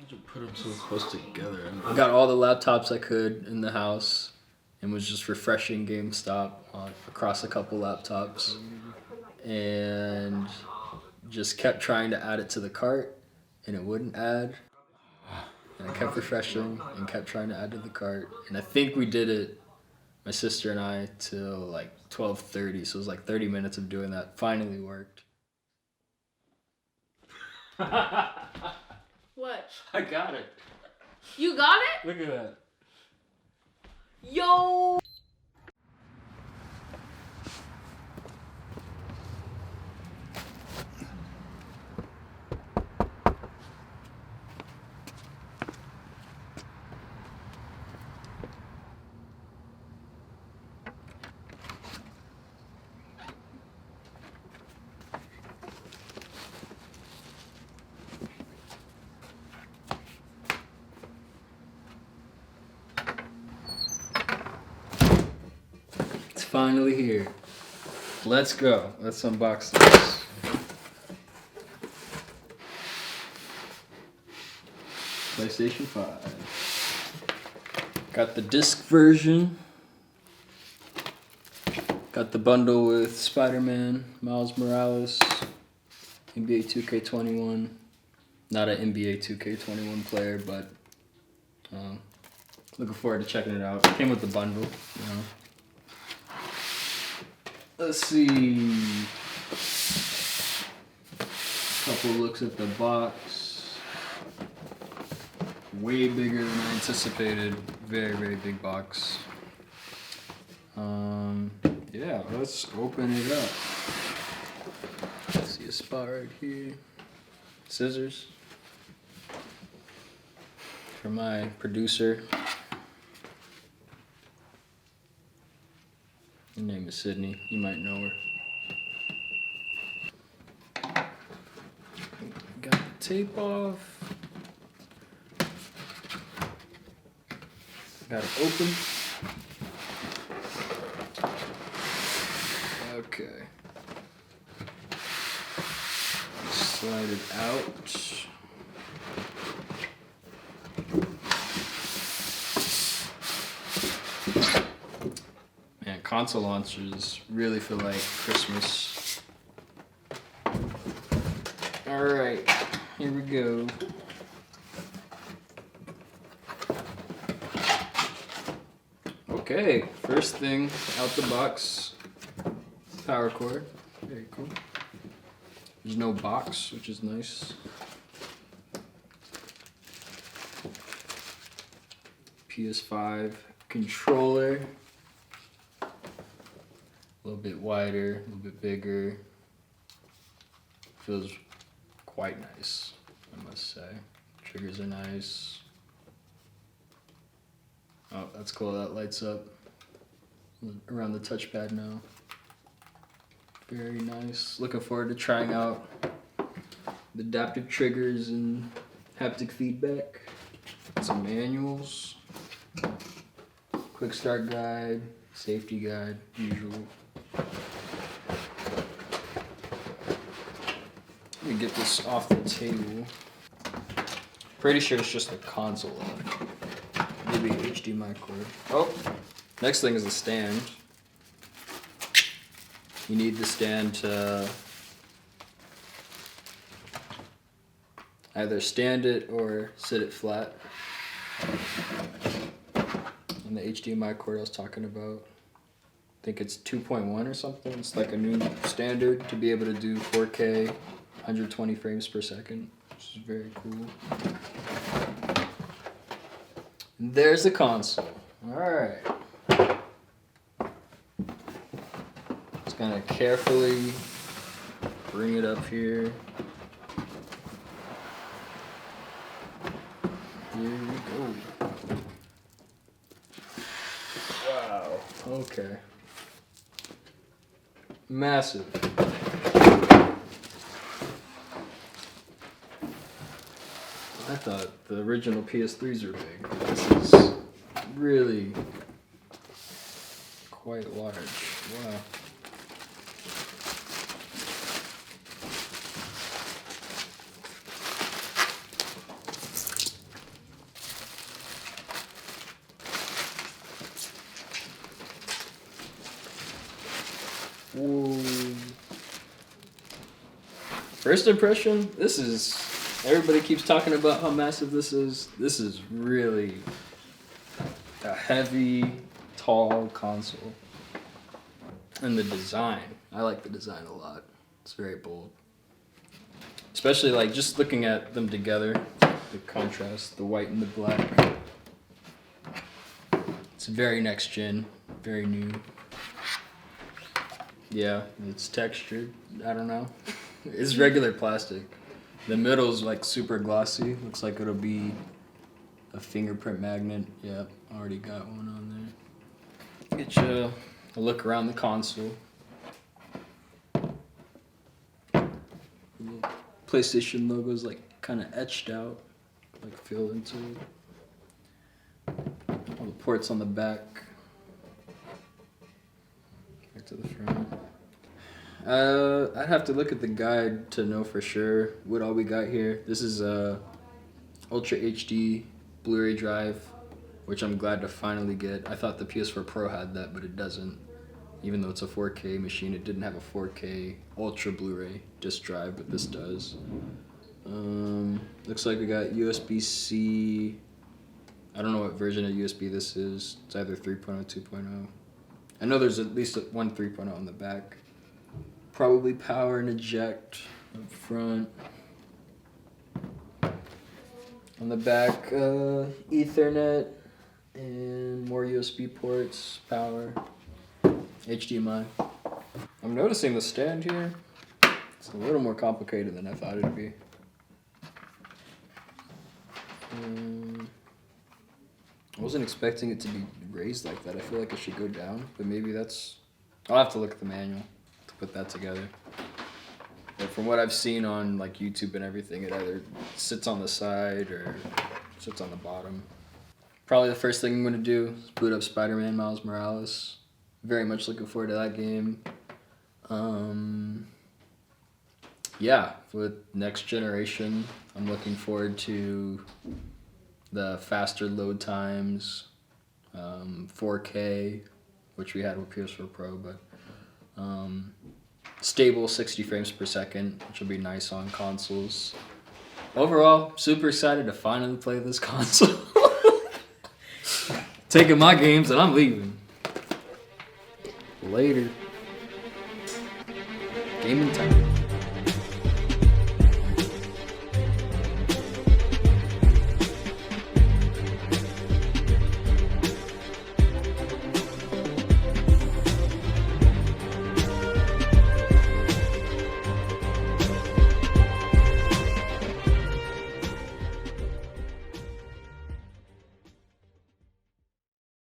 you put them so close together? I got all the laptops I could in the house and was just refreshing GameStop across a couple laptops. And just kept trying to add it to the cart and it wouldn't add. And I kept refreshing and kept trying to add to the cart. And I think we did it, my sister and I, till like 12:30. So it was like 30 minutes of doing that. Finally worked. What? I got it. You got it? Look at that. Yo! Finally here. Let's go. Let's unbox this. PlayStation 5. Got the disc version. Got the bundle with Spider-Man, Miles Morales, NBA 2K21. Not an NBA 2K21 player, but looking forward to checking it out. Came with the bundle, you know. Let's see. Couple looks at the box. Way bigger than I anticipated. Very, very big box. Yeah, let's open it up. See a spot right here. Scissors. For my producer. Her name is Sydney. You might know her. Got the tape off. Got it open. Okay. Slide it out. Man, console launchers really feel like Christmas. Alright, here we go. Okay, first thing out the box, power cord. Very cool. There's no box, which is nice. PS5 controller. A little bit wider, a little bit bigger. Feels quite nice, I must say. Triggers are nice. Oh, that's cool, that lights up around the touchpad now. Very nice. Looking forward to trying out the adaptive triggers and haptic feedback. Some manuals. Quick start guide, safety guide, usual. Let me get this off the table. Pretty sure it's just the console. Maybe HDMI cord. Oh, next thing is the stand. You need the stand to either stand it or sit it flat. And the HDMI cord I was talking about, I think it's 2.1 or something. It's like a new standard to be able to do 4K, 120 frames per second, which is very cool. And there's the console. Alright. Just gonna carefully bring it up here. Here we go. Wow. Okay. Massive. I thought the original PS3s were big. This is really quite large. Wow. First impression, everybody keeps talking about how massive this is. This is really a heavy, tall console. And the design, I like the design a lot. It's very bold. Especially like just looking at them together, the contrast, the white and the black. It's very next gen, very new. Yeah, it's textured. I don't know. It's regular plastic. The middle's like super glossy. Looks like it'll be a fingerprint magnet. Yep, already got one on there. Get you a look around the console. The PlayStation logo's like kind of etched out, like filled into it. All the ports on the back. Back to the front. I'd have to look at the guide to know for sure what all we got here. This is a Ultra HD Blu-ray drive, which I'm glad to finally get. I thought the PS4 Pro had that, but it doesn't. Even though it's a 4K machine, it didn't have a 4K Ultra Blu-ray disc drive, but this does. Looks like we got USB-C. I don't know what version of USB this is. It's either 3.0 or 2.0. I know there's at least one 3.0 on the back. Probably power and eject up front. On the back, Ethernet and more USB ports, power, HDMI. I'm noticing the stand here. It's a little more complicated than I thought it'd be. I wasn't expecting it to be raised like that. I feel like it should go down, but maybe that's... I'll have to look at the manual to put that together. But from what I've seen on like YouTube and everything, it either sits on the side or sits on the bottom. Probably the first thing I'm going to do is boot up Spider-Man Miles Morales. Very much looking forward to that game. Yeah, with next generation, I'm looking forward to the faster load times, 4K, which we had with PS4 Pro, but stable 60 frames per second, which will be nice on consoles. Overall, super excited to finally play this console. Taking my games and I'm leaving. Later. Gaming time.